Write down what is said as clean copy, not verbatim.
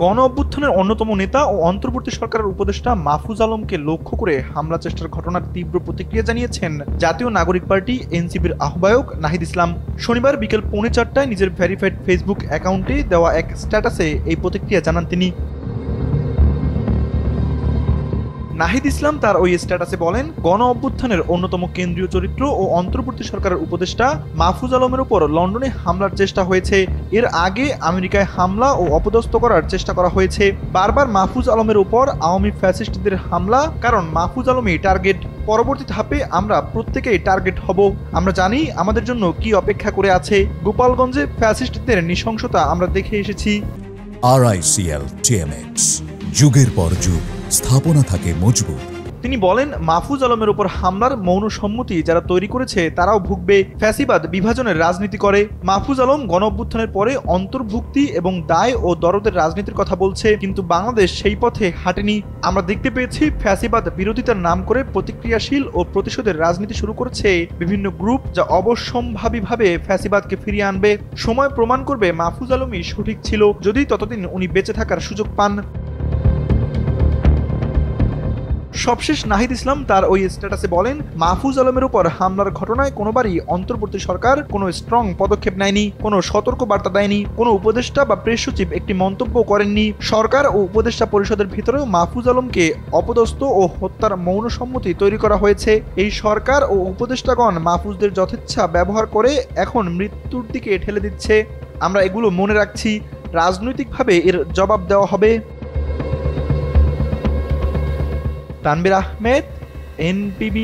গণ অভ্যুত্থানের অন্যতম নেতা ও অন্তর্বর্তী সরকারের উপদেষ্টা মাহফুজ আলমকে লক্ষ্য করে হামলা চেষ্টার ঘটনার তীব্র প্রতিক্রিয়া জানিয়েছেন জাতীয় নাগরিক পার্টি এনসিপির আহ্বায়ক নাহিদ ইসলাম। শনিবার বিকেল 4:45টায় নিজের ভেরিফাইড ফেসবুক অ্যাকাউন্টে দেওয়া এক স্ট্যাটাসে এই প্রতিক্রিয়া জানান তিনি। নাহিদ ইসলাম তার ওই স্ট্যাটাসে বলেন, গণ অভ্যুত্থানের অন্যতম কেন্দ্রীয় চরিত্র ও অন্তর্বর্তী সরকারের উপদেষ্টা মাহফুজ আলমের উপর লন্ডনে হামলার চেষ্টা হয়েছে। এর আগে আমেরিকায় হামলা ও অপদস্থ করার চেষ্টা করা হয়েছে। বারবার মাহফুজ আলমের উপর আওয়ামী ফ্যাসিস্টদের হামলা, কারণ মাহফুজ আলমই টার্গেট। পরবর্তী ধাপে আমরা প্রত্যেকেই টার্গেট হব। আমরা জানি আমাদের জন্য কি অপেক্ষা করে আছে। গোপালগঞ্জে ফ্যাসিস্টদের নৃশংসতা আমরা দেখে এসেছি। RICL TMX, যুগের পর যুগ স্থাপনা থাকে মজবুত। তিনি বলেন, মাহফুজ আলমের উপর হামলার মৌন সম্মতি যারা তৈরি করেছে তারাও ভুগবে। ফ্যাসিবাদ বিভাজনের রাজনীতি করে। মাহফুজ আলম গণ অভ্যুত্থানের পরে অন্তর্ভুক্তি এবং দায় ও দরদের রাজনীতির কথা বলছে, কিন্তু বাংলাদেশ সেই পথে হাঁটেনি। আমরা দেখতে পেয়েছি ফ্যাসিবাদ বিরোধিতার নাম করে প্রতিক্রিয়াশীল ও প্রতিশোধের রাজনীতি শুরু করেছে বিভিন্ন গ্রুপ, যা অবশ্যম্ভাবীভাবে ফ্যাসিবাদকে ফিরিয়ে আনবে। সময় প্রমাণ করবে মাহফুজ আলমই সঠিক ছিল, যদি ততদিন উনি বেঁচে থাকার সুযোগ পান। সবশেষ নাহিদ ইসলাম তার ওই স্ট্যাটাসে বলেন, মাহফুজ আলমের উপর হামলার ঘটনায় কোনোবারই অন্তর্বর্তী সরকার কোনো স্ট্রং পদক্ষেপ নেয়নি, কোনো সতর্ক বার্তা দেয়নি, কোনো উপদেষ্টা বা প্রেস সচিব একটি মন্তব্য করেননি। সরকার ও উপদেষ্টা পরিষদের ভিতরেও মাহফুজ আলমকে অপদস্থ ও হত্যার মৌন সম্মতি তৈরি করা হয়েছে। এই সরকার ও উপদেষ্টাগণ মাহফুজদের যথেচ্ছা ব্যবহার করে এখন মৃত্যুর দিকে ঠেলে দিচ্ছে। আমরা এগুলো মনে রাখছি। রাজনৈতিকভাবে এর জবাব দেওয়া হবে। তানভীর আহমেদ, NPB।